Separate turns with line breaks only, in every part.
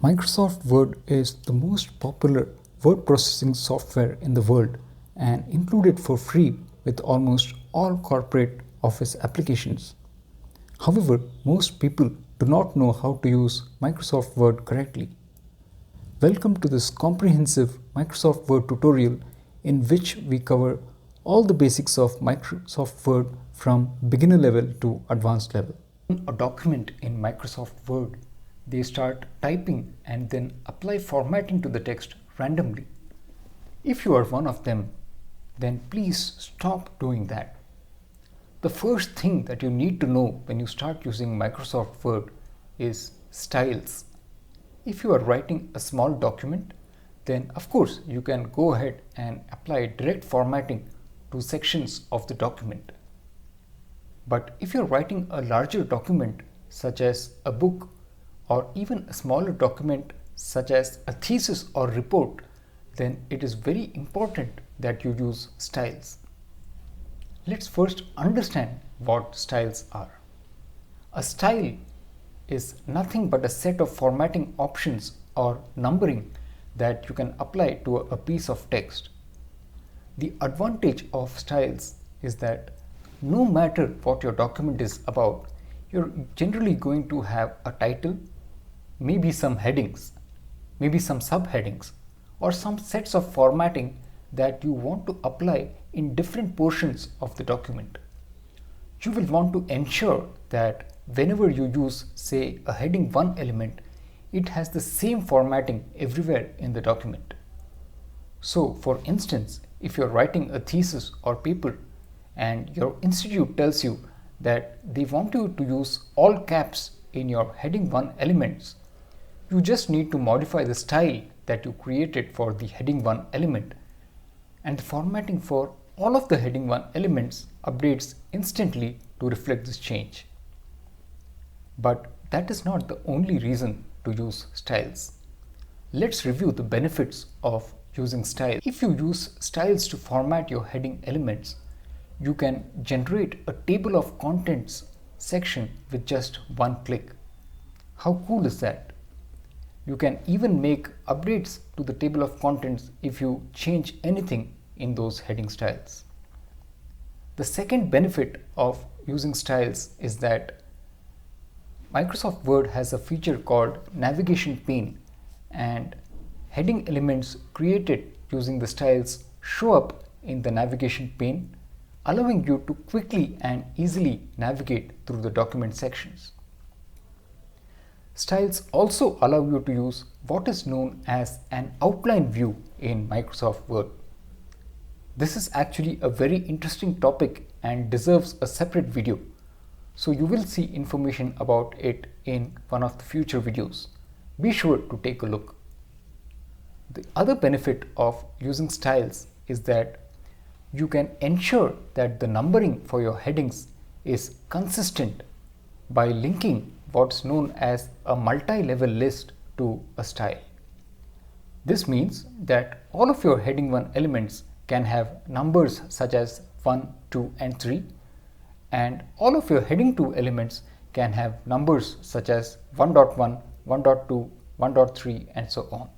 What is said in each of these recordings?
Microsoft Word is the most popular word processing software in the world and included for free with almost all corporate office applications. However, most people do not know how to use Microsoft Word correctly. Welcome to this comprehensive Microsoft Word tutorial in which we cover all the basics of Microsoft Word from beginner level to advanced level. A document in Microsoft Word, they start typing and then apply formatting to the text randomly. If you are one of them, then please stop doing that. The first thing that you need to know when you start using Microsoft Word is styles. If you are writing a small document, then of course you can go ahead and apply direct formatting to sections of the document. But if you're writing a larger document such as a book or even a smaller document such as a thesis or report, then it is very important that you use styles. Let's first understand what styles are. A style is nothing but a set of formatting options or numbering that you can apply to a piece of text. The advantage of styles is that no matter what your document is about, you're generally going to have a title, maybe some headings, maybe some subheadings, or some sets of formatting that you want to apply in different portions of the document. You will want to ensure that whenever you use, say, a heading 1 element, it has the same formatting everywhere in the document. So, for instance, if you're writing a thesis or paper and your institute tells you that they want you to use all caps in your heading 1 elements, you just need to modify the style that you created for the heading 1 element, and the formatting for all of the heading 1 elements updates instantly to reflect this change. But that is not the only reason to use styles. Let's review the benefits of using styles. If you use styles to format your heading elements, you can generate a table of contents section with just one click. How cool is that? You can even make updates to the table of contents if you change anything in those heading styles. The second benefit of using styles is that Microsoft Word has a feature called navigation pane, and heading elements created using the styles show up in the navigation pane, allowing you to quickly and easily navigate through the document sections. Styles also allow you to use what is known as an outline view in Microsoft Word. This is actually a very interesting topic and deserves a separate video. So you will see information about it in one of the future videos. Be sure to take a look. The other benefit of using styles is that you can ensure that the numbering for your headings is consistent by linking what's known as a multi-level list to a style. This means that all of your heading 1 elements can have numbers such as 1, 2 and 3, and all of your heading 2 elements can have numbers such as 1.1, 1.2, 1.3 and so on.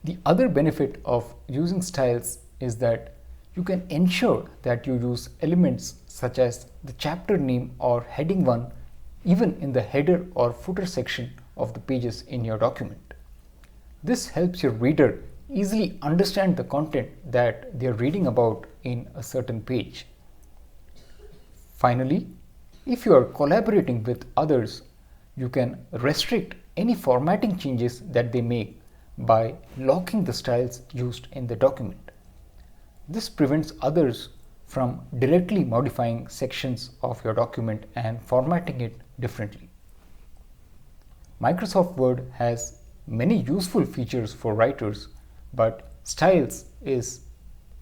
The other benefit of using styles is that you can ensure that you use elements such as the chapter name or heading 1 even in the header or footer section of the pages in your document. This helps your reader easily understand the content that they are reading about in a certain page. Finally, if you are collaborating with others, you can restrict any formatting changes that they make by locking the styles used in the document. This prevents others from directly modifying sections of your document and formatting it differently. Microsoft Word has many useful features for writers, but styles is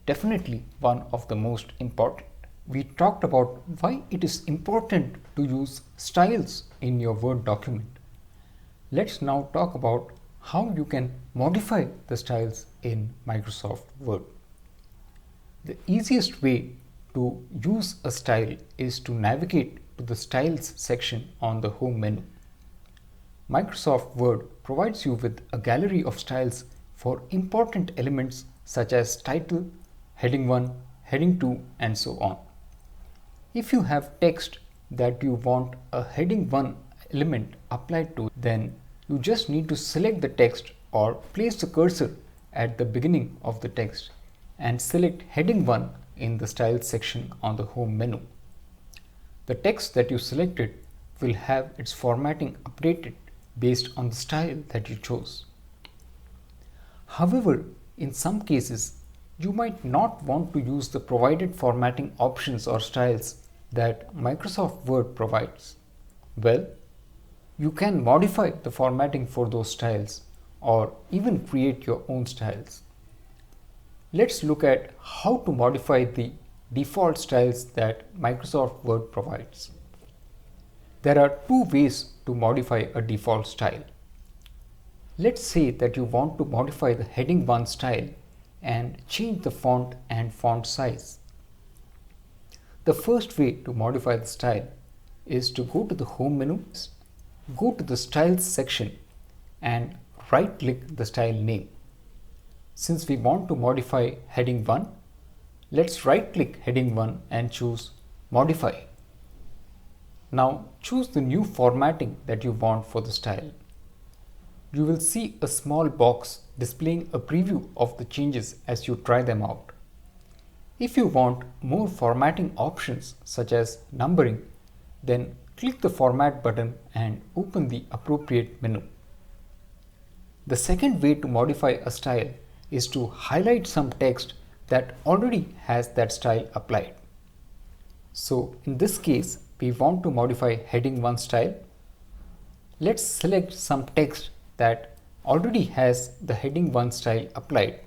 definitely one of the most important. We talked about why it is important to use styles in your Word document. Let's now talk about how you can modify the styles in Microsoft Word. The easiest way to use a style is to navigate to the Styles section on the Home menu. Microsoft Word provides you with a gallery of styles for important elements such as title, heading 1, heading 2, and so on. If you have text that you want a heading 1 element applied to, then you just need to select the text or place the cursor at the beginning of the text and select heading 1 in the styles section on the home menu. The text that you selected will have its formatting updated based on the style that you chose. However, in some cases, you might not want to use the provided formatting options or styles that Microsoft Word provides. Well, you can modify the formatting for those styles or even create your own styles. Let's look at how to modify the default styles that Microsoft Word provides. There are two ways to modify a default style. Let's say that you want to modify the heading 1 style and change the font and font size. The first way to modify the style is to go to the home menu, go to the styles section and right click the style name. Since we want to modify heading 1, let's right click heading 1 and choose modify. Now choose the new formatting that you want for the style. You will see a small box displaying a preview of the changes as you try them out. If you want more formatting options such as numbering, then click the format button and open the appropriate menu. The second way to modify a style is to highlight some text that already has that style applied. So in this case, we want to modify heading 1 style. Let's select some text that already has the heading 1 style applied.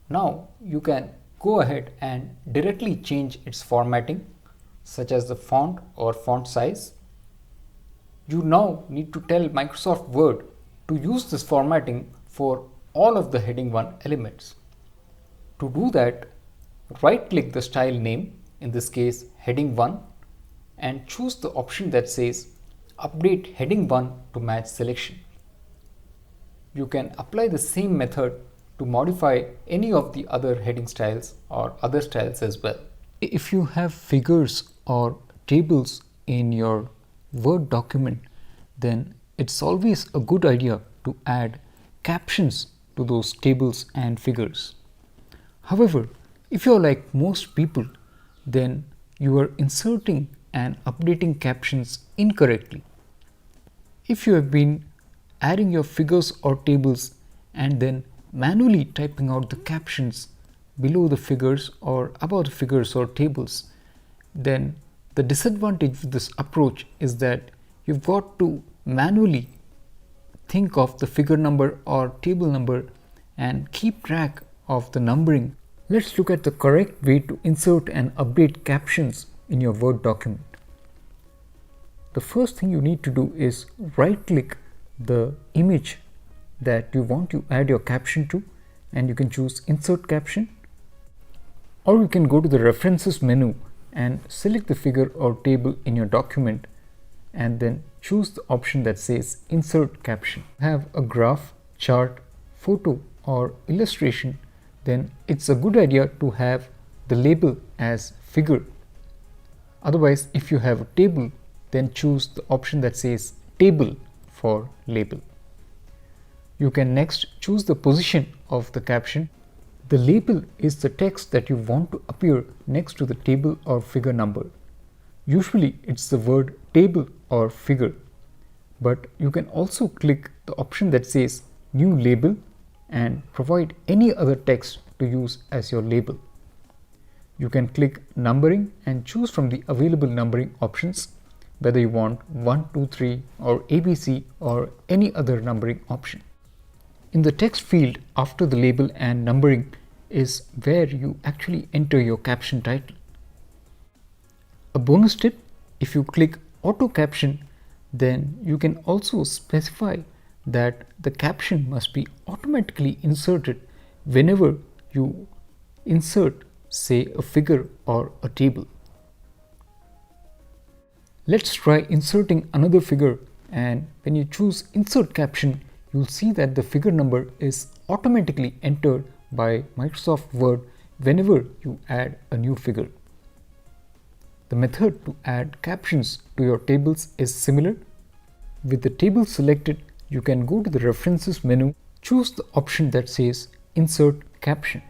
Now you can go ahead and directly change its formatting, such as the font or font size. You now need to tell Microsoft Word to use this formatting for all of the heading 1 elements. To do that, right click the style name, in this case heading 1, and choose the option that says update heading 1 to match selection. You can apply the same method to modify any of the other heading styles or other styles as well. If you have figures or tables in your Word document, then it's always a good idea to add captions to those tables and figures. However, if you're like most people, then you are inserting and updating captions incorrectly. If you have been adding your figures or tables and then manually typing out the captions below the figures or above the figures or tables, then the disadvantage with this approach is that you've got to manually think of the figure number or table number and keep track of the numbering. Let's look at the correct way to insert and update captions in your Word document. The first thing you need to do is right click the image that you want to add your caption to, and you can choose insert caption, or you can go to the references menu and select the figure or table in your document and then choose the option that says insert caption. Have a graph, chart, photo or illustration, then it's a good idea to have the label as figure. Otherwise, if you have a table, then choose the option that says table for label. You can next choose the position of the caption. The label is the text that you want to appear next to the table or figure number. Usually it's the word table or figure, but you can also click the option that says new label and provide any other text to use as your label. You can click numbering and choose from the available numbering options whether you want 1, 2, 3 or ABC or any other numbering option. In the text field after the label and numbering is where you actually enter your caption title. A bonus tip, if you click auto caption, then you can also specify that the caption must be automatically inserted whenever you insert, say, a figure or a table. Let's try inserting another figure and when you choose Insert Caption, you'll see that the figure number is automatically entered by Microsoft Word whenever you add a new figure. The method to add captions to your tables is similar. With the table selected, you can go to the References menu, choose the option that says Insert Caption.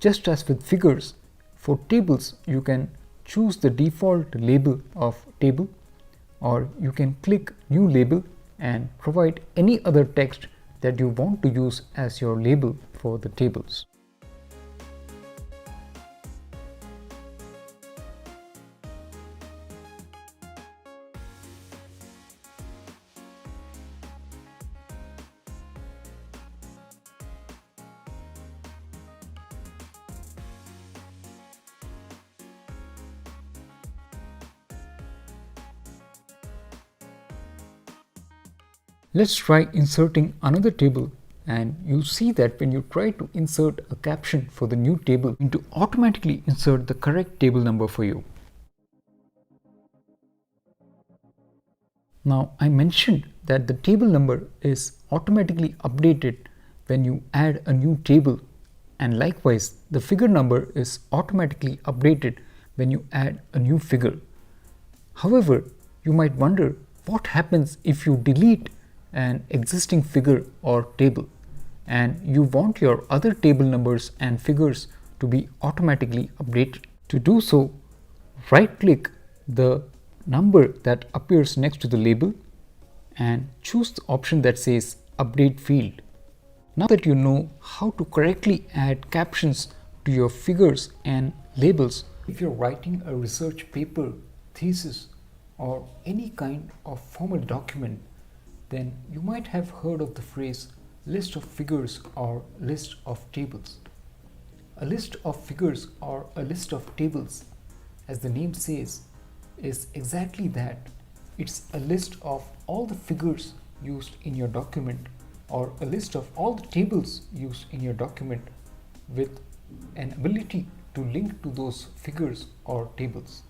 Just as with figures, for tables you can choose the default label of table, or you can click New Label and provide any other text that you want to use as your label for the tables. Let's try inserting another table, and you'll see that when you try to insert a caption for the new table, it will automatically insert the correct table number for you. Now, I mentioned that the table number is automatically updated when you add a new table, and likewise the figure number is automatically updated when you add a new figure. However, you might wonder what happens if you delete an existing figure or table and you want your other table numbers and figures to be automatically updated. To do so, right click the number that appears next to the label and choose the option that says Update Field. Now that you know how to correctly add captions to your figures and labels, if you're writing a research paper, thesis, or any kind of formal document, then you might have heard of the phrase list of figures or list of tables. A list of figures or a list of tables, as the name says, is exactly that. It's a list of all the figures used in your document or a list of all the tables used in your document with an ability to link to those figures or tables.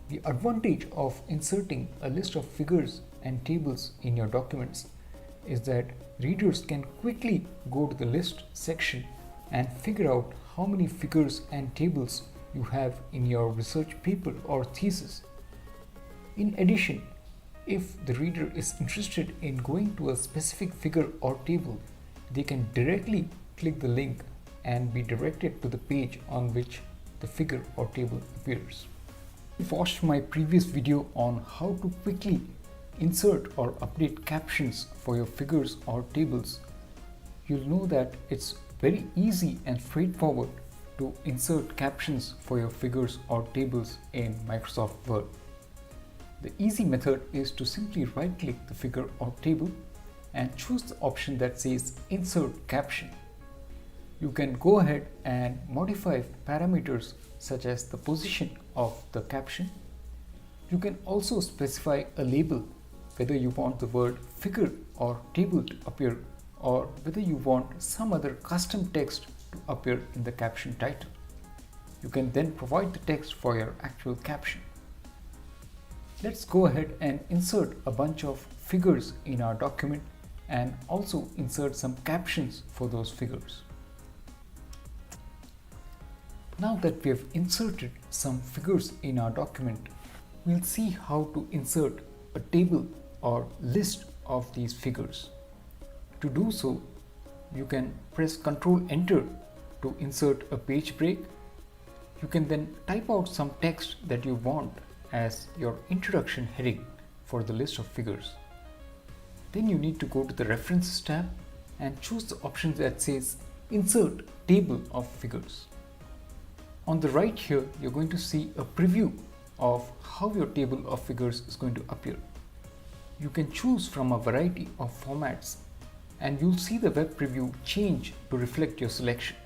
The advantage of inserting a list of figures and tables in your documents is that readers can quickly go to the list section and figure out how many figures and tables you have in your research paper or thesis. In addition, if the reader is interested in going to a specific figure or table, they can directly click the link and be directed to the page on which the figure or table appears. If you watched my previous video on how to quickly insert or update captions for your figures or tables, you'll know that it's very easy and straightforward to insert captions for your figures or tables in Microsoft Word. The easy method is to simply right-click the figure or table and choose the option that says Insert Caption. You can go ahead and modify parameters such as the position of the caption. You can also specify a label, whether you want the word figure or table to appear, or whether you want some other custom text to appear in the caption title. You can then provide the text for your actual caption. Let's go ahead and insert a bunch of figures in our document and also insert some captions for those figures. Now that we have inserted some figures in our document, we'll see how to insert a table or list of these figures. To do so, you can press Ctrl Enter to insert a page break. You can then type out some text that you want as your introduction heading for the list of figures. Then you need to go to the References tab and choose the option that says Insert Table of Figures. On the right here, you're going to see a preview of how your table of figures is going to appear. You can choose from a variety of formats and you'll see the web preview change to reflect your selection.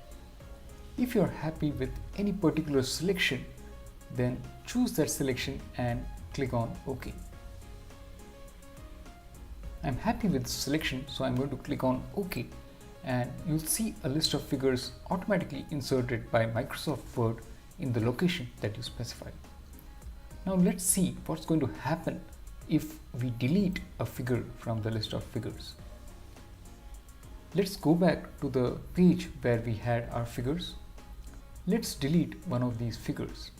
If you're happy with any particular selection, then choose that selection and click on OK. I'm happy with the selection, so I'm going to click on OK, and you'll see a list of figures automatically inserted by Microsoft Word in the location that you specified. Now let's see what's going to happen if we delete a figure from the list of figures? Let's go back to the page where we had our figures. Let's delete one of these figures.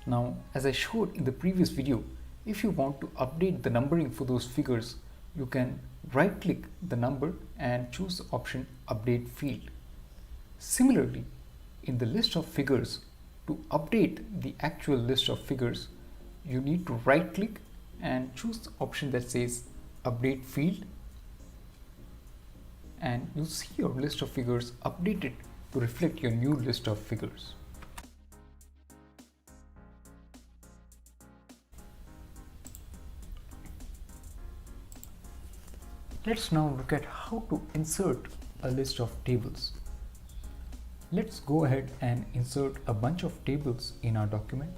Now, as I showed in the previous video, if you want to update the numbering for those figures, you can right click the number and choose the option Update Field. Similarly, in the list of figures, to update the actual list of figures, you need to right click and choose the option that says Update Field, and you'll see your list of figures updated to reflect your new list of figures. Let's now look at how to insert a list of tables. Let's go ahead and insert a bunch of tables in our document.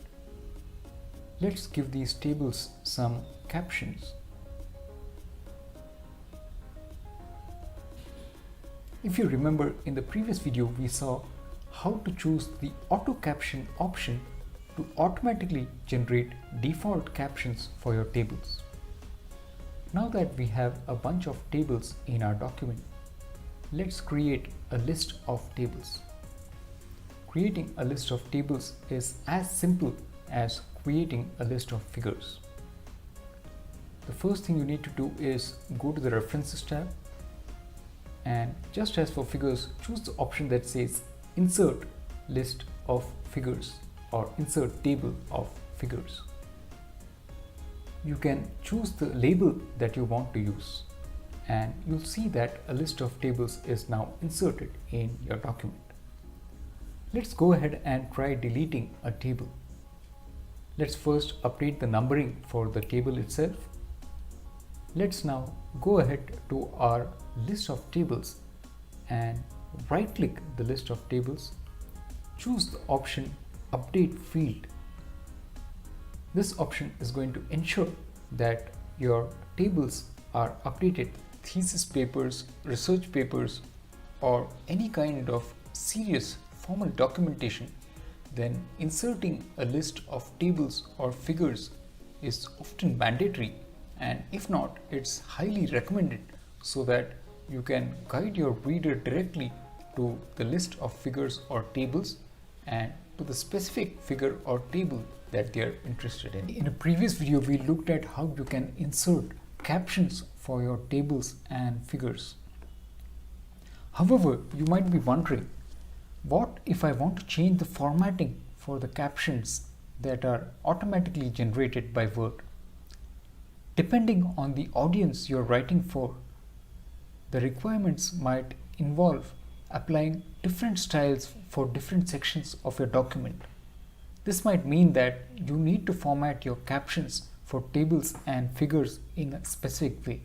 Let's give these tables some captions. If you remember, in the previous video we saw how to choose the auto caption option to automatically generate default captions for your tables. Now that we have a bunch of tables in our document, let's create a list of tables. Creating a list of tables is as simple as creating a list of figures. The first thing you need to do is go to the References tab, and just as for figures, choose the option that says Insert List of Figures or Insert Table of Figures. You can choose the label that you want to use, and you'll see that a list of tables is now inserted in your document. Let's go ahead and try deleting a table. Let's first update the numbering for the table itself. Let's now go ahead to our list of tables and right click the list of tables. Choose the option Update Field. This option is going to ensure that your tables are updated. Thesis papers, research papers, or any kind of serious formal documentation, then inserting a list of tables or figures is often mandatory, and if not, it's highly recommended so that you can guide your reader directly to the list of figures or tables and to the specific figure or table that they are interested in. In a previous video, we looked at how you can insert captions for your tables and figures. However, you might be wondering, what if I want to change the formatting for the captions that are automatically generated by Word? Depending on the audience you're writing for, the requirements might involve applying different styles for different sections of your document. This might mean that you need to format your captions for tables and figures in a specific way.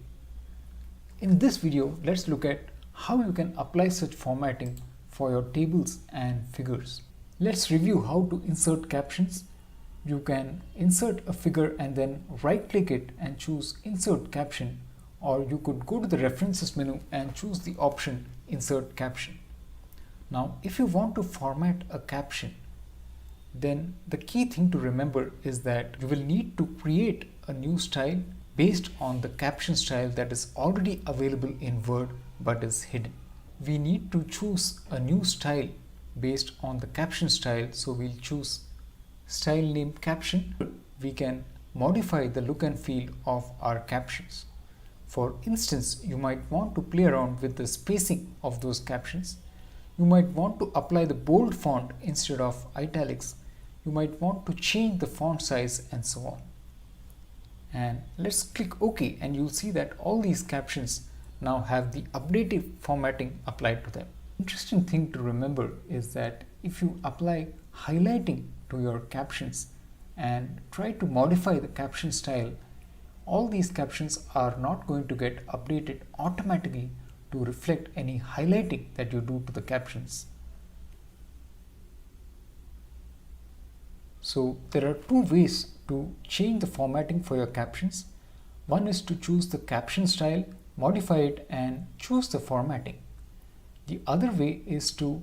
In this video, let's look at how you can apply such formatting for your tables and figures. Let's review how to insert captions. You can insert a figure and then right click it and choose Insert Caption, or you could go to the References menu and choose the option Insert Caption. Now, if you want to format a caption, then the key thing to remember is that you will need to create a new style based on the caption style that is already available in Word but is hidden. We need to choose a new style based on the caption style, so we'll choose style name caption. We can modify the look and feel of our captions. For instance, you might want to play around with the spacing of those captions. You might want to apply the bold font instead of italics. You might want to change the font size and so on. And let's click OK, and you'll see that all these captions now have the updated formatting applied to them. Interesting thing to remember is that if you apply highlighting to your captions and try to modify the caption style, all these captions are not going to get updated automatically to reflect any highlighting that you do to the captions. So there are two ways to change the formatting for your captions. One is to choose the caption style, modify it, and choose the formatting. The other way is to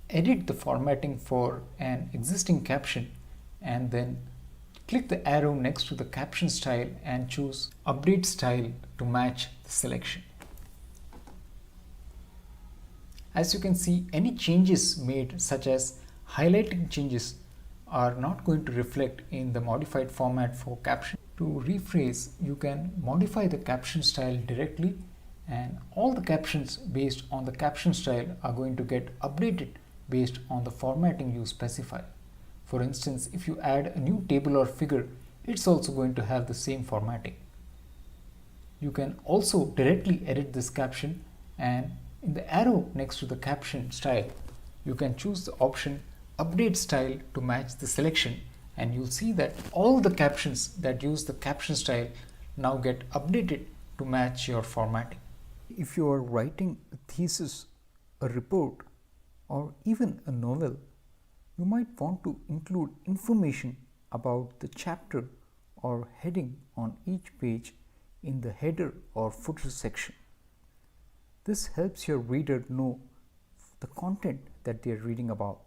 edit the formatting for an existing caption and then Click the arrow next to the caption style and choose Update Style to match the selection. As you can see, any changes made, such as highlighting changes, are not going to reflect in the modified format for caption. To rephrase, you can modify the caption style directly, and all the captions based on the caption style are going to get updated based on the formatting you specify. For instance, if you add a new table or figure, it's also going to have the same formatting. You can also directly edit this caption, and in the arrow next to the caption style, you can choose the option Update Style to match the selection, and you'll see that all the captions that use the caption style now get updated to match your formatting. If you are writing a thesis, a report, or even a novel, you might want to include information about the chapter or heading on each page in the header or footer section. This helps your reader know the content that they are reading about.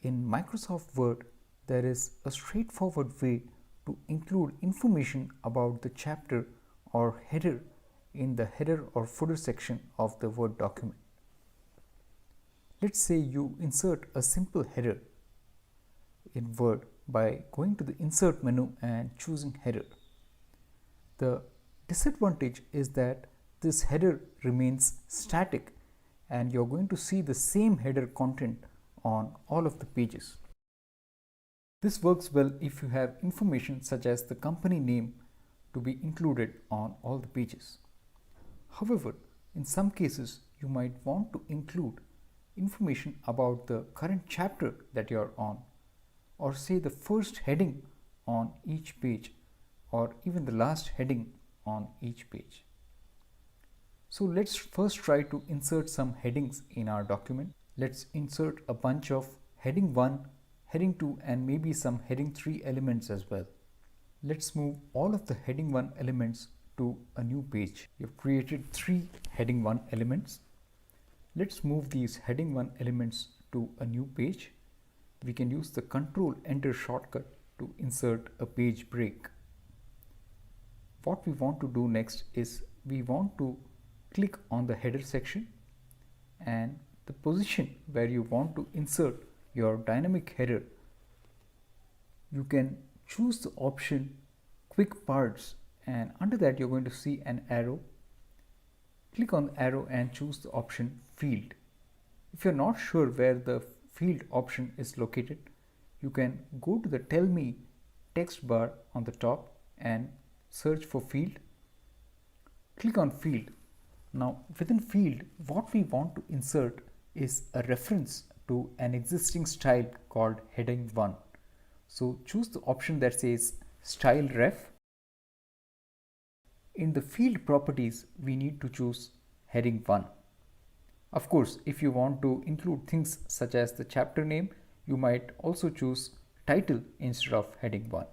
In Microsoft Word, there is a straightforward way to include information about the chapter or header in the header or footer section of the Word document. Let's say you insert a simple header in Word by going to the Insert menu and choosing Header. The disadvantage is that this header remains static and you're going to see the same header content on all of the pages. This works well if you have information such as the company name to be included on all the pages. However, in some cases you might want to include information about the current chapter that you are on, or say the first heading on each page, or even the last heading on each page. So let's first try to insert some headings in our document. Let's insert a bunch of heading 1, heading 2 and maybe some heading 3 elements as well. Let's move all of the heading 1 elements to a new page. We've created 3 heading 1 elements. Let's move these heading 1 elements to a new page. We can use the Ctrl Enter shortcut to insert a page break. What we want to do next is we want to click on the header section, and the position where you want to insert your dynamic header, you can choose the option Quick Parts, and under that you're going to see an arrow. Click on the arrow and choose the option Field. If you're not sure where the field option is located, you can go to the Tell Me text bar on the top and search for field. Click on Field. Now within field, what we want to insert is a reference to an existing style called heading 1. So choose the option that says Style Ref. In the field properties, we need to choose heading 1. Of course, if you want to include things such as the chapter name, you might also choose title instead of heading 1.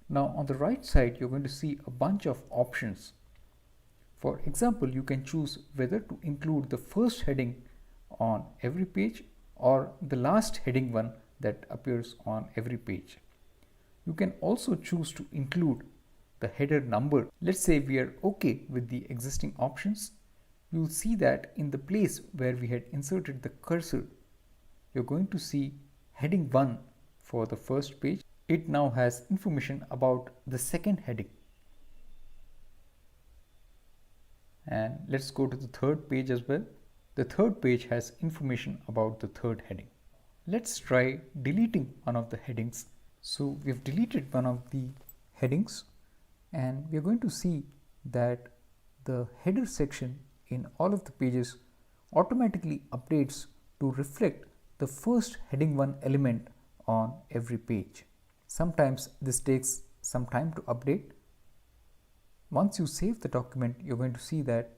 Now on the right side, you're going to see a bunch of options. For example, you can choose whether to include the first heading on every page or the last heading one that appears on every page. You can also choose to include the header number. Let's say we are okay with the existing options. You'll see that in the place where we had inserted the cursor, you're going to see heading 1 for the first page. It now has information about the second heading. And let's go to the third page as well. The third page has information about the third heading. Let's try deleting one of the headings. So we've deleted one of the headings, and we're going to see that the header section in all of the pages automatically updates to reflect the first heading 1 element on every page. Sometimes this takes some time to update. Once you save the document, you're going to see that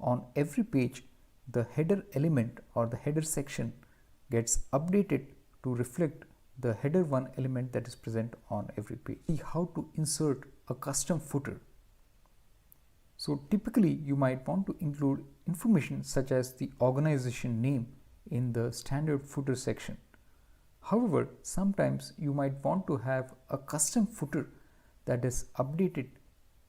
on every page the header element or the header section gets updated to reflect the header 1 element that is present on every page. See how to insert a custom footer. So typically you might want to include information such as the organization name in the standard footer section. However, sometimes you might want to have a custom footer that is updated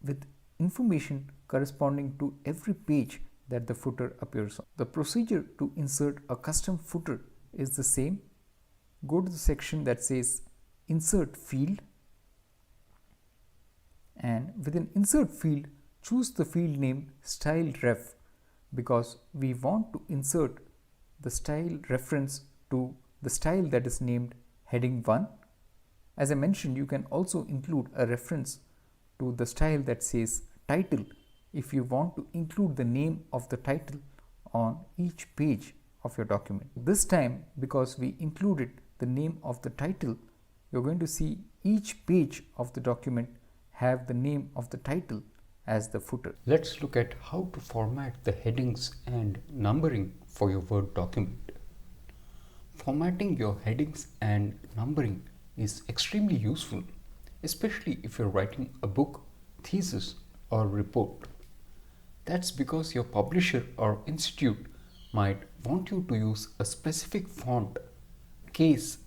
with information corresponding to every page that the footer appears on. The procedure to insert a custom footer is the same. Go to the section that says Insert Field, and within Insert Field, choose the field name Style Ref, because we want to insert the style reference to the style that is named Heading 1. As I mentioned, you can also include a reference to the style that says Title if you want to include the name of the title on each page of your document. This time, because we included the name of the title, you're going to see each page of the document have the name of the title as the footer. Let's look at how to format the headings and numbering for your Word document. Formatting your headings and numbering is extremely useful, especially if you're writing a book, thesis, or report. That's because your publisher or institute might want you to use a specific font, case,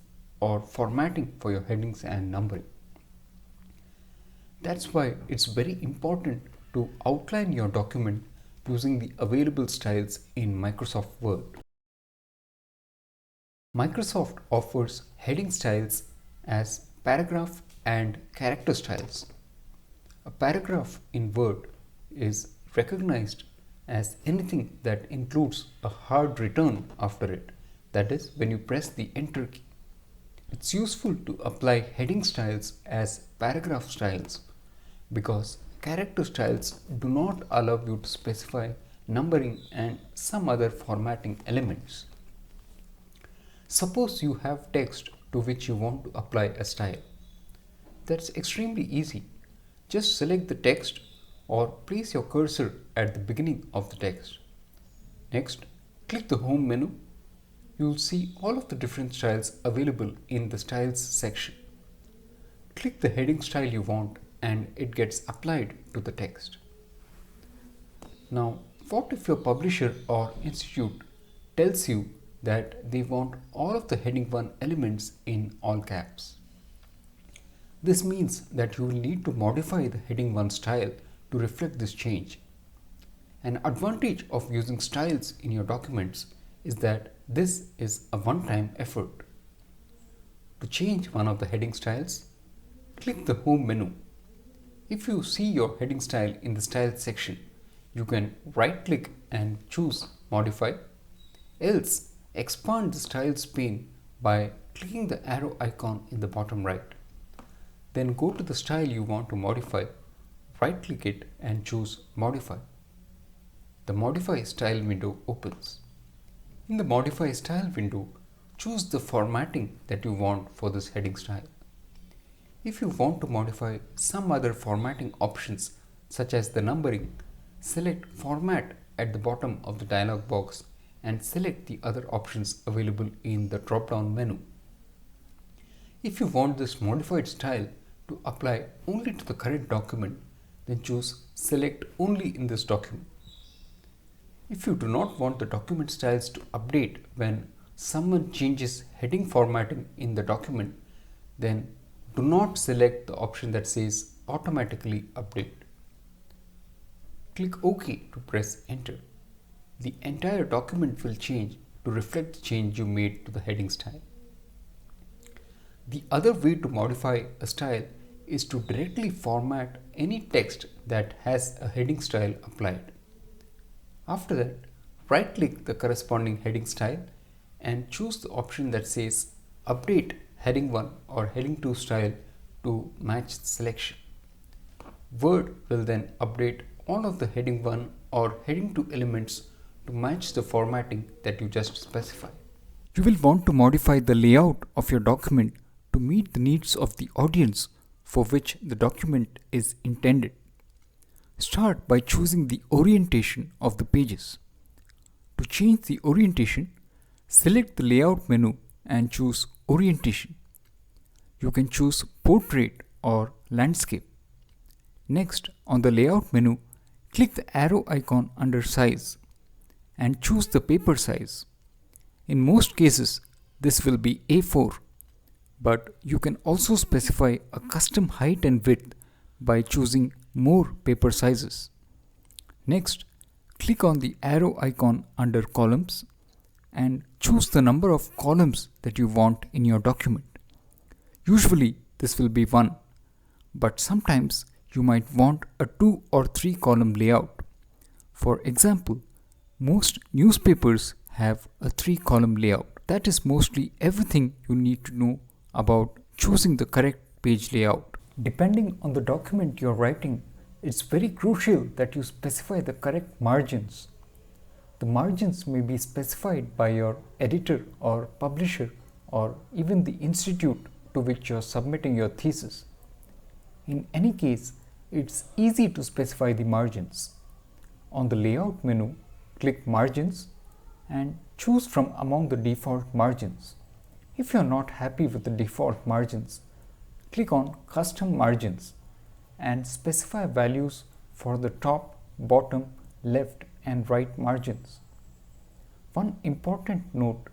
or formatting for your headings and numbering. That's why it's very important to outline your document using the available styles in Microsoft Word. Microsoft offers heading styles as paragraph and character styles. A paragraph in Word is recognized as anything that includes a hard return after it, that is, when you press the Enter key. It's useful to apply heading styles as paragraph styles because character styles do not allow you to specify numbering and some other formatting elements. Suppose you have text to which you want to apply a style. That's extremely easy. Just select the text or place your cursor at the beginning of the text. Next, click the Home menu. You'll see all of the different styles available in the Styles section. Click the heading style you want and it gets applied to the text. Now, what if your publisher or institute tells you that they want all of the heading 1 elements in all caps? This means that you will need to modify the heading 1 style to reflect this change. An advantage of using styles in your documents is that this is a one-time effort. To change one of the heading styles, click the Home menu. If you see your heading style in the Styles section, you can right-click and choose Modify. Else, expand the Styles pane by clicking the arrow icon in the bottom right. Then go to the style you want to modify, right-click it and choose Modify. The Modify Style window opens. In the Modify Style window, choose the formatting that you want for this heading style. If you want to modify some other formatting options such as the numbering, select Format at the bottom of the dialog box and select the other options available in the drop-down menu. If you want this modified style to apply only to the current document, then choose Select Only in this document. If you do not want the document styles to update when someone changes heading formatting in the document, then do not select the option that says Automatically Update. Click OK to press Enter. The entire document will change to reflect the change you made to the heading style. The other way to modify a style is to directly format any text that has a heading style applied. After that, right-click the corresponding heading style and choose the option that says Update Heading 1 or Heading 2 style to match the selection. Word will then update all of the Heading 1 or Heading 2 elements to match the formatting that you just specified. You will want to modify the layout of your document to meet the needs of the audience for which the document is intended. Start by choosing the orientation of the pages. To change the orientation, select the Layout menu and choose Orientation. You can choose Portrait or Landscape. Next, on the Layout menu, click the arrow icon under Size and choose the paper size. In most cases, this will be A4 But you can also specify a custom height and width by choosing more paper sizes. Next, click on the arrow icon under columns and choose the number of columns that you want in your document. Usually this will be 1, but sometimes you might want a 2 or 3 column layout. For example, most newspapers have a 3 column layout. That is mostly everything you need to know about choosing the correct page layout. Depending on the document you're writing, it's very crucial that you specify the correct margins. The margins may be specified by your editor or publisher or even the institute to which you're submitting your thesis. In any case, it's easy to specify the margins. On the Layout menu, click Margins and choose from among the default margins. If you're not happy with the default margins, click on Custom Margins and specify values for the top, bottom, left and right margins. One important note,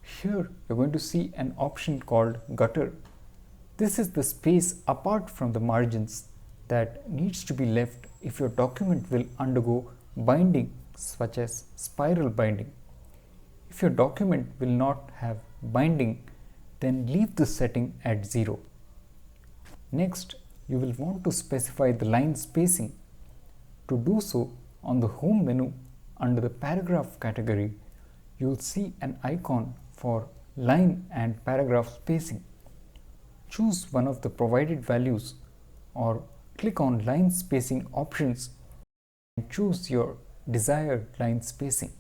here you're going to see an option called Gutter. This is the space apart from the margins that needs to be left if your document will undergo binding such as spiral binding. If your document will not have binding, then leave the setting at 0. Next, you will want to specify the line spacing. To do so, on the Home menu under the Paragraph category, you will see an icon for line and paragraph spacing. Choose one of the provided values or click on Line Spacing options and choose your desired line spacing.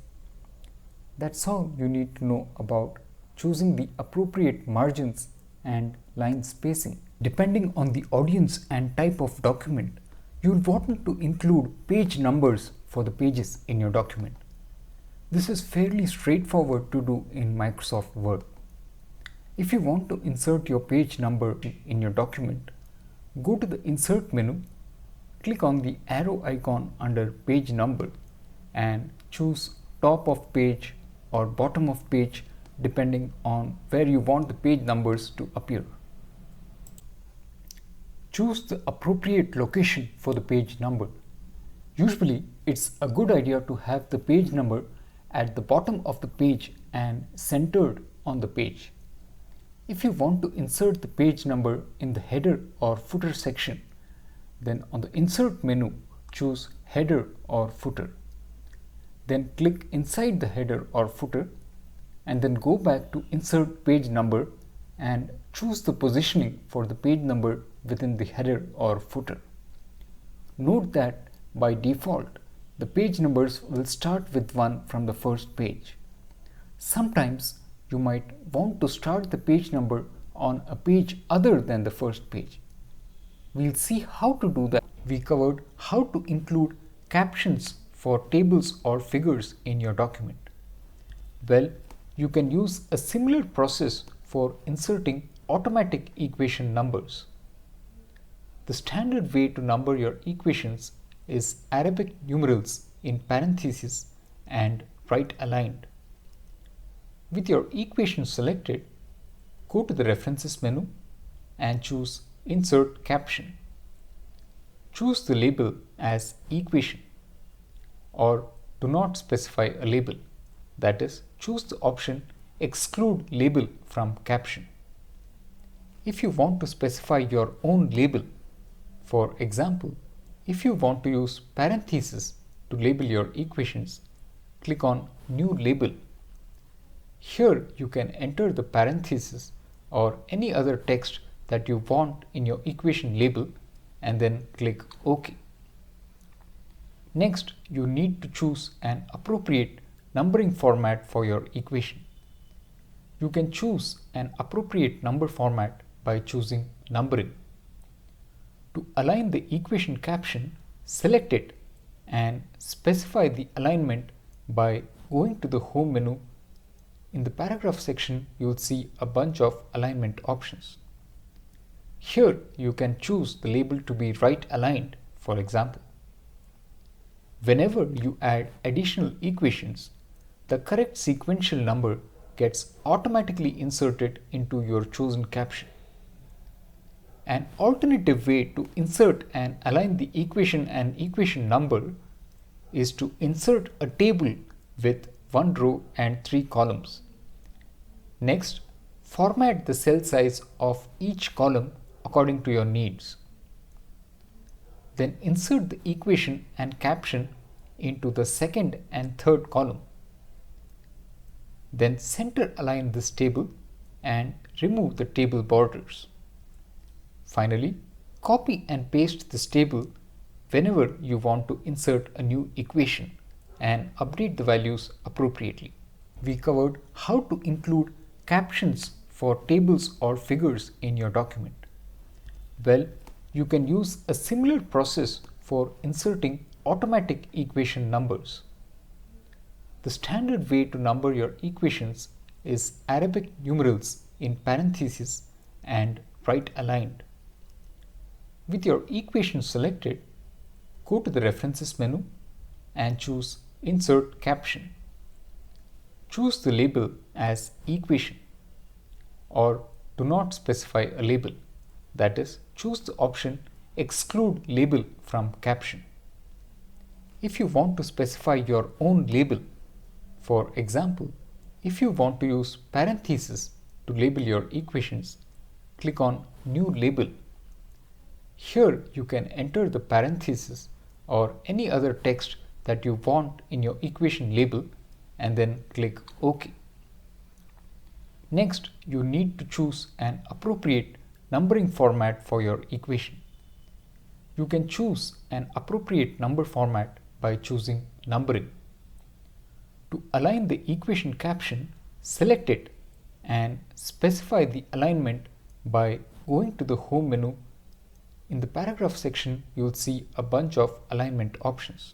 That's all you need to know about choosing the appropriate margins and line spacing. Depending on the audience and type of document, you will want to include page numbers for the pages in your document. This is fairly straightforward to do in Microsoft Word. If you want to insert your page number in your document, go to the Insert menu, click on the arrow icon under Page Number and choose Top of Page or Bottom of Page depending on where you want the page numbers to appear. Choose the appropriate location for the page number. Usually, it's a good idea to have the page number at the bottom of the page and centered on the page. If you want to insert the page number in the header or footer section, then on the Insert menu, choose Header or Footer. Then click inside the header or footer and then go back to Insert Page Number and choose the positioning for the page number within the header or footer. Note that by default, the page numbers will start with 1 from the first page. Sometimes you might want to start the page number on a page other than the first page. We'll see how to do that. We covered how to include captions for tables or figures in your document. Well, you can use a similar process for inserting automatic equation numbers. The standard way to number your equations is Arabic numerals in parentheses and right aligned. With your equation selected, go to the References menu and choose Insert Caption. Choose the label as Equation or do not specify a label. That is, choose the option Exclude Label from Caption. If you want to specify your own label, for example, if you want to use parentheses to label your equations, click on New Label. Here you can enter the parentheses or any other text that you want in your equation label and then click OK. Next, you need to choose an appropriate numbering format for your equation. You can choose an appropriate number format by choosing Numbering. To align the equation caption, select it and specify the alignment by going to the Home menu. In the Paragraph section, you will see a bunch of alignment options. Here you can choose the label to be right aligned, for example. Whenever you add additional equations, the correct sequential number gets automatically inserted into your chosen caption. An alternative way to insert and align the equation and equation number is to insert a table with 1 row and 3 columns. Next, format the cell size of each column according to your needs. Then insert the equation and caption into the second and third column. Then center align this table and remove the table borders. Finally, copy and paste this table whenever you want to insert a new equation and update the values appropriately. We covered how to include captions for tables or figures in your document. Well, you can use a similar process for inserting automatic equation numbers. The standard way to number your equations is Arabic numerals in parentheses and right aligned. With your equation selected, go to the References menu and choose Insert Caption. Choose the label as Equation or do not specify a label. That is, choose the option Exclude Label from Caption. If you want to specify your own label, for example, if you want to use parentheses to label your equations, click on New Label. Here you can enter the parentheses or any other text that you want in your equation label and then click OK. Next, you need to choose an appropriate numbering format for your equation. You can choose an appropriate number format by choosing Numbering. To align the equation caption, select it and specify the alignment by going to the Home menu. In the paragraph section, you will see a bunch of alignment options.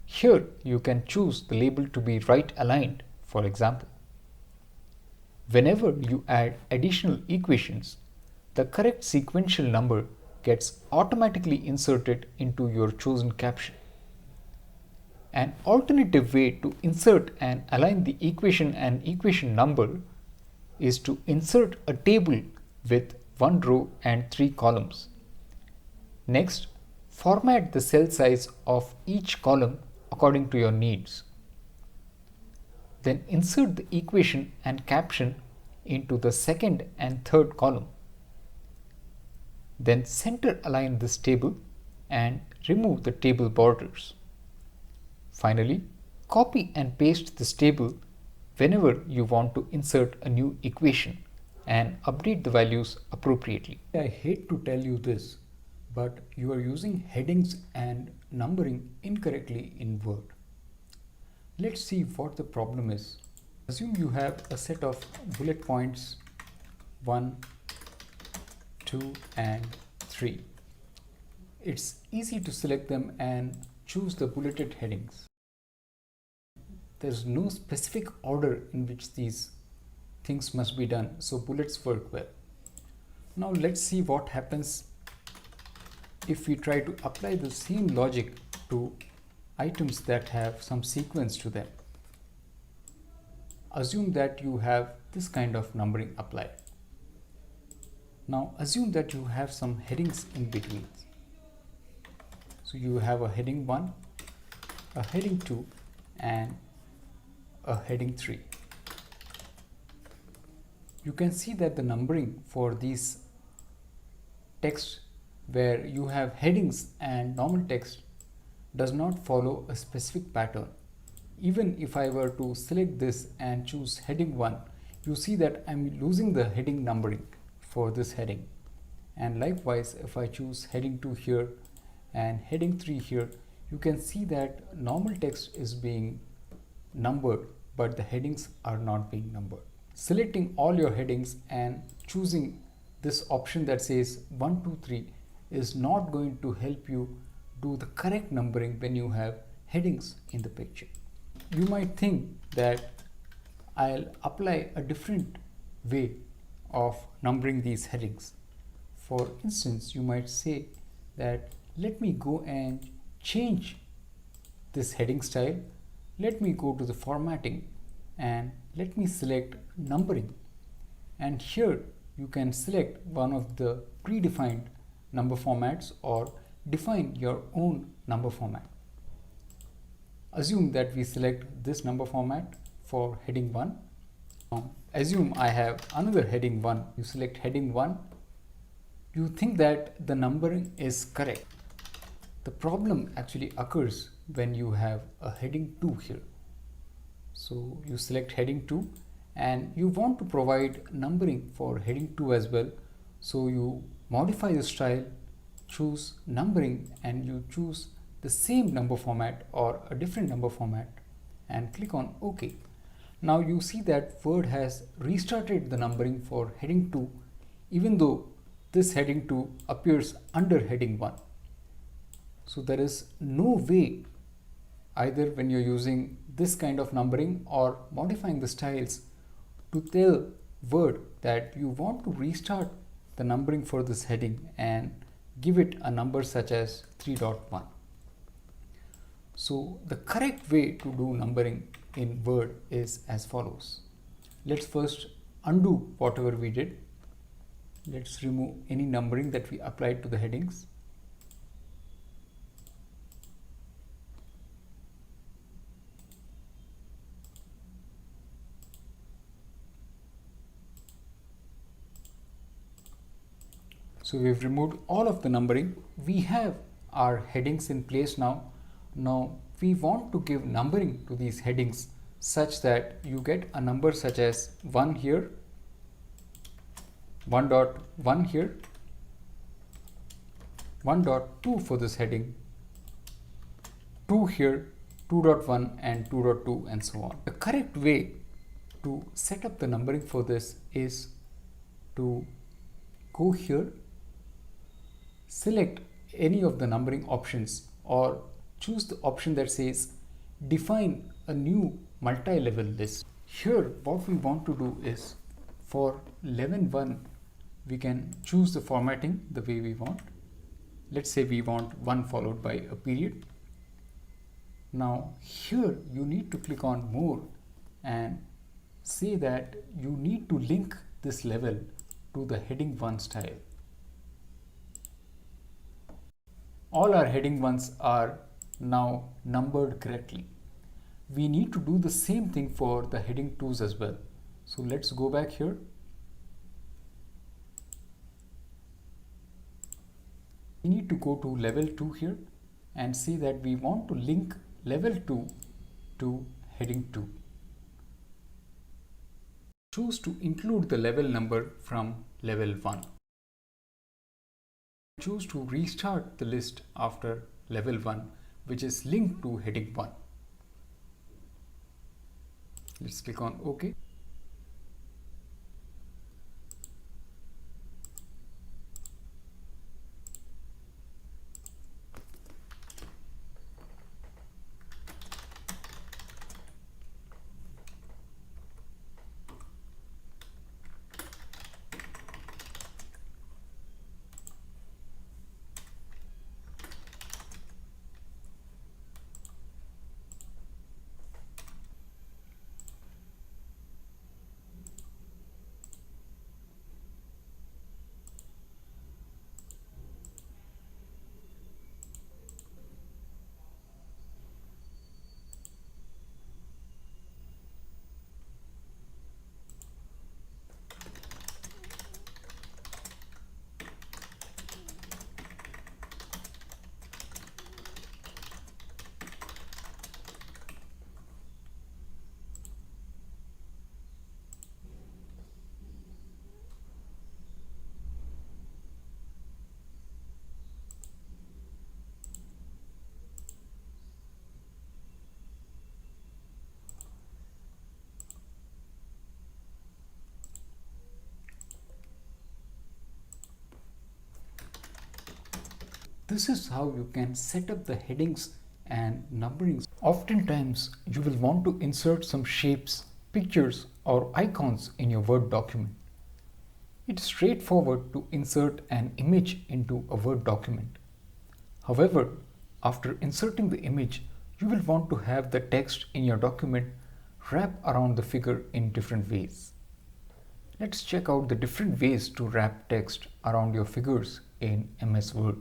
Here you can choose the label to be right aligned, for example. Whenever you add additional equations, the correct sequential number gets automatically inserted into your chosen caption. An alternative way to insert and align the equation and equation number is to insert a table with 1 row and 3 columns. Next, format the cell size of each column according to your needs. Then insert the equation and caption into the second and third column. Then center align this table and remove the table borders. Finally, copy and paste this table whenever you want to insert a new equation and update the values appropriately. I hate to tell you this, but you are using headings and numbering incorrectly in Word. Let's see what the problem is. Assume you have a set of bullet points 1, 2 and 3. It's easy to select them and choose the bulleted headings. There's no specific order in which these things must be done, so bullets work well. Now let's see what happens if we try to apply the same logic to items that have some sequence to them. Assume that you have this kind of numbering applied. Now assume that you have some headings in between. So you have a heading 1, a heading 2 and a heading 3. You can see that the numbering for these texts where you have headings and normal text does not follow a specific pattern. Even if I were to select this and choose heading 1, you see that I'm losing the heading numbering for this heading. And likewise, if I choose heading 2 here and heading 3 here, you can see that normal text is being numbered, but the headings are not being numbered. Selecting all your headings and choosing this option that says 1, 2, 3 is not going to help you do the correct numbering when you have headings in the picture. You might think that I'll apply a different way of numbering these headings. For instance, you might say that let me go and change this heading style. Let me go to the formatting and let me select numbering, and here you can select one of the predefined number formats or define your own number format. Assume that we select this number format for heading 1. Assume I have another heading 1. You select heading 1. You think that the numbering is correct. The problem actually occurs when you have a heading 2 here. So you select heading 2 and you want to provide numbering for heading 2 as well. So you modify the style, choose numbering, and you choose the same number format or a different number format and click on OK. Now you see that Word has restarted the numbering for heading 2 even though this heading 2 appears under heading 1. So there is no way, either when you're using this kind of numbering or modifying the styles, to tell Word that you want to restart the numbering for this heading and give it a number such as 3.1. So the correct way to do numbering in Word is as follows. Let's first undo whatever we did. Let's remove any numbering that we applied to the headings. So we've removed all of the numbering. We have our headings in place now. Now we want to give numbering to these headings such that you get a number such as 1 here, 1.1 here, 1.2 for this heading, 2 here, 2.1 and 2.2 and so on. The correct way to set up the numbering for this is to go here, select any of the numbering options or choose the option that says define a new multi-level list. Here what we want to do is for 11.1 we can choose the formatting the way we want. Let's say we want 1 followed by a period. Now here you need to click on more and say that you need to link this level to the heading 1 style. All our heading 1s are now numbered correctly. We need to do the same thing for the heading 2s as well. So let's go back here. We need to go to level 2 here and say that we want to link level 2 to heading 2. Choose to include the level number from level 1. Choose to restart the list after level 1, which is linked to heading 1. Let's click on OK. This is how you can set up the headings and numberings. Oftentimes, you will want to insert some shapes, pictures, or icons in your Word document. It's straightforward to insert an image into a Word document. However, after inserting the image, you will want to have the text in your document wrap around the figure in different ways. Let's check out the different ways to wrap text around your figures in MS Word.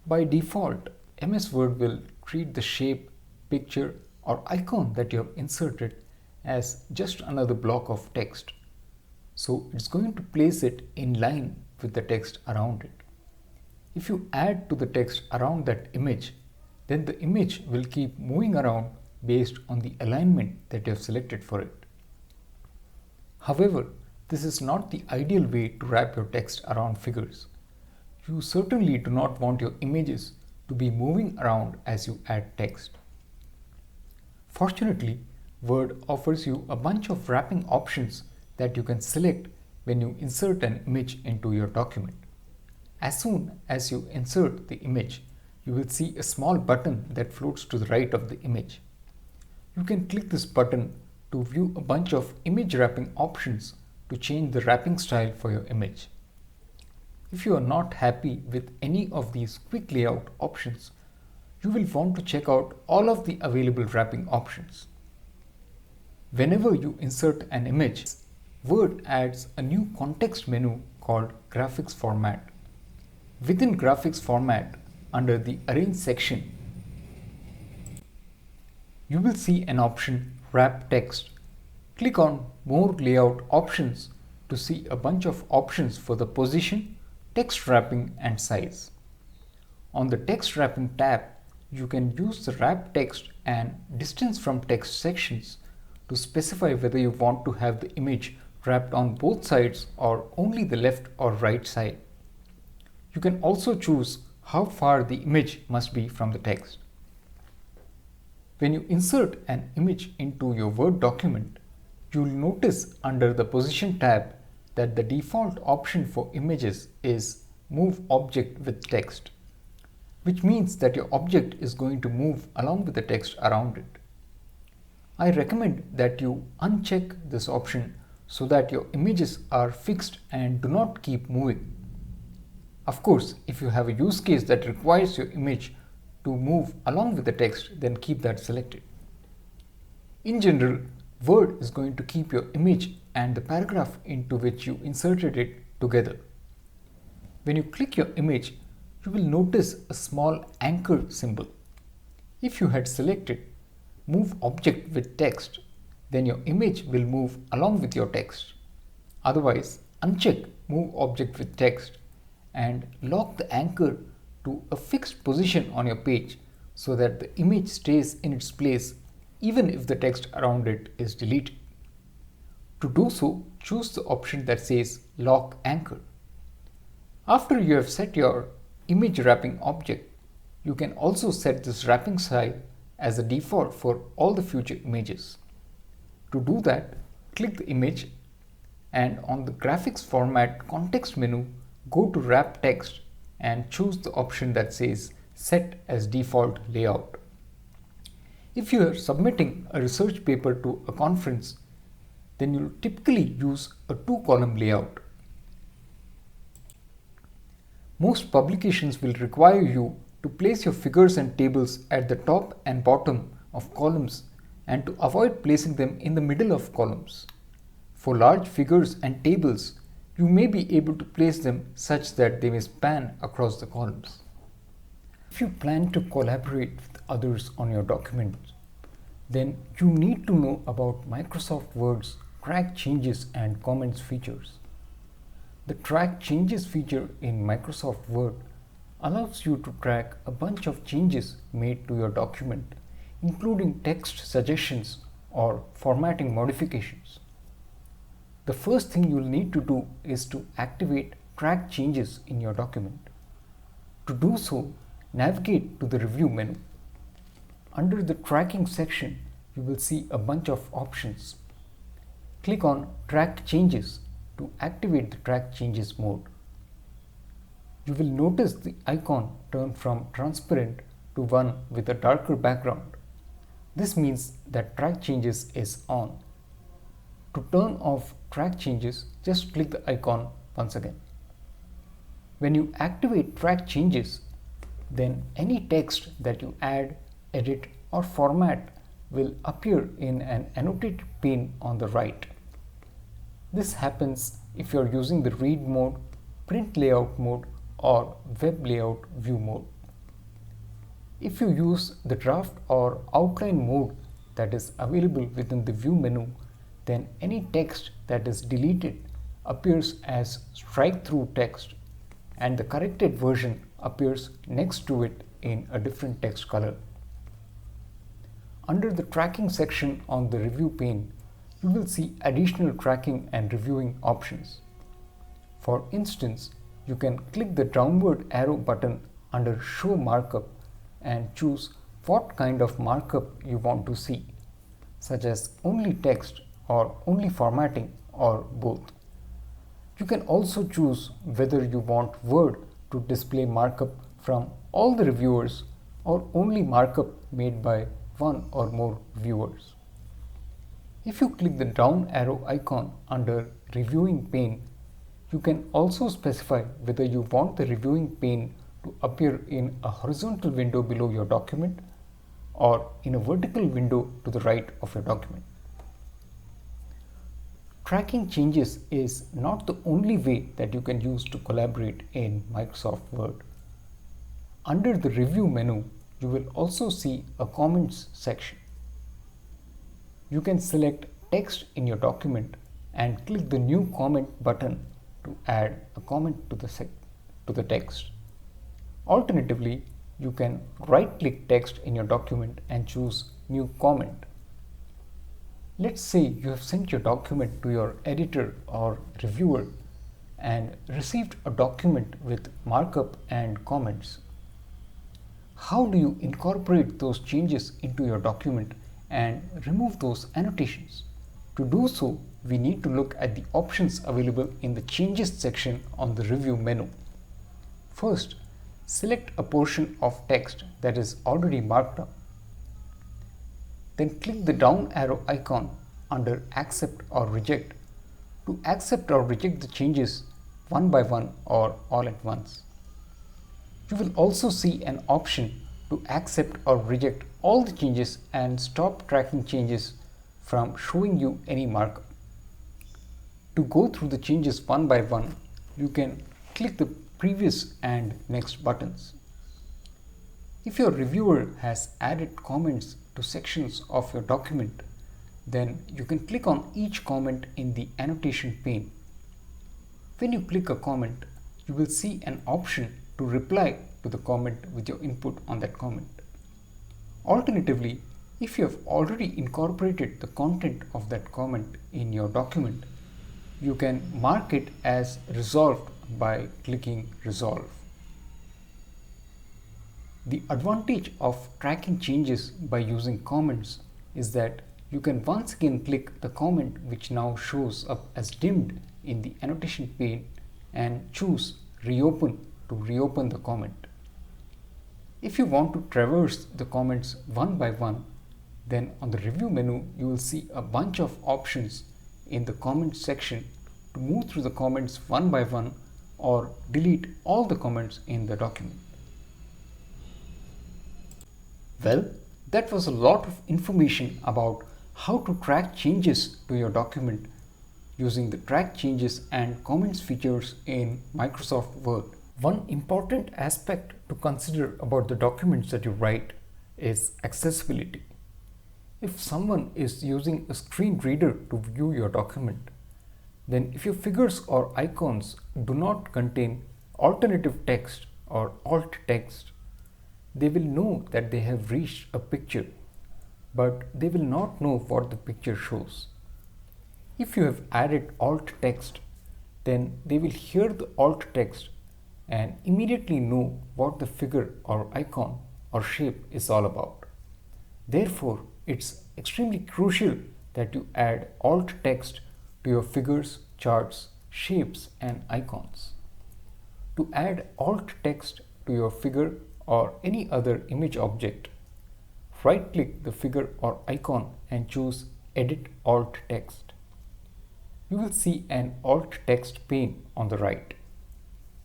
By default, MS Word will treat the shape, picture or icon that you have inserted as just another block of text. So it's going to place it in line with the text around it. If you add to the text around that image, then the image will keep moving around based on the alignment that you have selected for it. However, this is not the ideal way to wrap your text around figures. You certainly do not want your images to be moving around as you add text. Fortunately, Word offers you a bunch of wrapping options that you can select when you insert an image into your document. As soon as you insert the image, you will see a small button that floats to the right of the image. You can click this button to view a bunch of image wrapping options to change the wrapping style for your image. If you are not happy with any of these quick layout options, you will want to check out all of the available wrapping options. Whenever you insert an image, Word adds a new context menu called Graphics Format. Within Graphics Format, under the Arrange section, you will see an option Wrap Text. Click on More Layout Options to see a bunch of options for the position, text wrapping and size. On the Text Wrapping tab, you can use the Wrap Text and Distance from Text sections to specify whether you want to have the image wrapped on both sides or only the left or right side. You can also choose how far the image must be from the text. When you insert an image into your Word document, you will notice under the Position tab that the default option for images is Move Object with Text, which means that your object is going to move along with the text around it. I recommend that you uncheck this option so that your images are fixed and do not keep moving. Of course, if you have a use case that requires your image to move along with the text, then keep that selected. In general, Word is going to keep your image and the paragraph into which you inserted it together. When you click your image, you will notice a small anchor symbol. If you had selected Move Object with Text, then your image will move along with your text. Otherwise, uncheck Move Object with Text and lock the anchor to a fixed position on your page so that the image stays in its place even if the text around it is deleted. To do so, choose the option that says Lock Anchor. After you have set your image wrapping object, you can also set this wrapping style as a default for all the future images. To do that, click the image and on the Graphics Format context menu, go to Wrap Text and choose the option that says Set as Default Layout. If you are submitting a research paper to a conference, then you will typically use a 2-column layout. Most publications will require you to place your figures and tables at the top and bottom of columns and to avoid placing them in the middle of columns. For large figures and tables, you may be able to place them such that they may span across the columns. If you plan to collaborate with others on your document, then you need to know about Microsoft Word's Track Changes and Comments features. The Track Changes feature in Microsoft Word allows you to track a bunch of changes made to your document, including text suggestions or formatting modifications. The first thing you will need to do is to activate Track Changes in your document. To do so, navigate to the Review menu. Under the Tracking section, you will see a bunch of options. Click on Track Changes to activate the Track Changes mode. You will notice the icon turn from transparent to one with a darker background. This means that Track Changes is on. To turn off Track Changes, just click the icon once again. When you activate Track Changes, then any text that you add, edit or format will appear in an annotated pane on the right. This happens if you are using the read mode, print layout mode, or web layout view mode. If you use the draft or outline mode that is available within the view menu, then any text that is deleted appears as strike through text and the corrected version appears next to it in a different text color. Under the tracking section on the review pane, you will see additional tracking and reviewing options. For instance, you can click the downward arrow button under Show Markup and choose what kind of markup you want to see, such as only text or only formatting or both. You can also choose whether you want Word to display markup from all the reviewers or only markup made by one or more viewers. If you click the down arrow icon under Reviewing pane, you can also specify whether you want the reviewing pane to appear in a horizontal window below your document or in a vertical window to the right of your document. Tracking changes is not the only way that you can use to collaborate in Microsoft Word. Under the Review menu, you will also see a Comments section. You can select text in your document and click the New Comment button to add a comment to the text. Alternatively, you can right-click text in your document and choose New Comment. Let's say you have sent your document to your editor or reviewer and received a document with markup and comments. How do you incorporate those changes into your document and remove those annotations? To do so, we need to look at the options available in the Changes section on the Review menu. First, select a portion of text that is already marked up. Then click the down arrow icon under Accept or Reject to accept or reject the changes one by one or all at once. You will also see an option to accept or reject all the changes and stop tracking changes from showing you any markup. To go through the changes one by one, you can click the previous and next buttons. If your reviewer has added comments to sections of your document, then you can click on each comment in the annotation pane. When you click a comment, you will see an option to reply to the comment with your input on that comment. Alternatively, if you have already incorporated the content of that comment in your document, you can mark it as resolved by clicking Resolve. The advantage of tracking changes by using comments is that you can once again click the comment which now shows up as dimmed in the annotation pane and choose Reopen to reopen the comment. If you want to traverse the comments one by one, then on the Review menu you will see a bunch of options in the Comments section to move through the comments one by one or delete all the comments in the document. Well, that was a lot of information about how to track changes to your document using the Track Changes and Comments features in Microsoft Word. One important aspect to consider about the documents that you write is accessibility. If someone is using a screen reader to view your document, then if your figures or icons do not contain alternative text or alt text, they will know that they have reached a picture, but they will not know what the picture shows. If you have added alt text, then they will hear the alt text and immediately know what the figure or icon or shape is all about. Therefore, it's extremely crucial that you add alt text to your figures, charts, shapes, and icons. To add alt text to your figure or any other image object, right-click the figure or icon and choose Edit Alt Text. You will see an alt text pane on the right.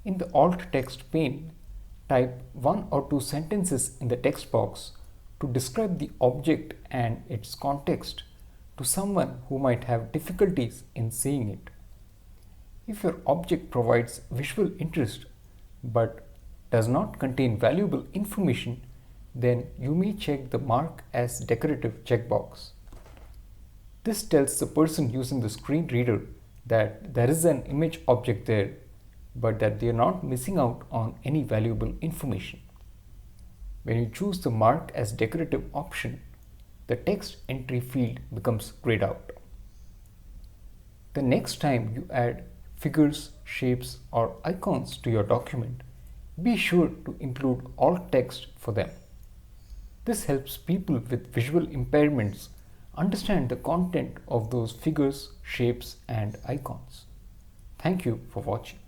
In the alt text pane, type one or two sentences in the text box to describe the object and its context to someone who might have difficulties in seeing it. If your object provides visual interest but does not contain valuable information, then you may check the Mark as Decorative checkbox. This tells the person using the screen reader that there is an image object there, but that they are not missing out on any valuable information. When you choose the Mark as Decorative option, the text entry field becomes grayed out. The next time you add figures, shapes, or icons to your document, be sure to include alt text for them. This helps people with visual impairments understand the content of those figures, shapes, and icons. Thank you for watching.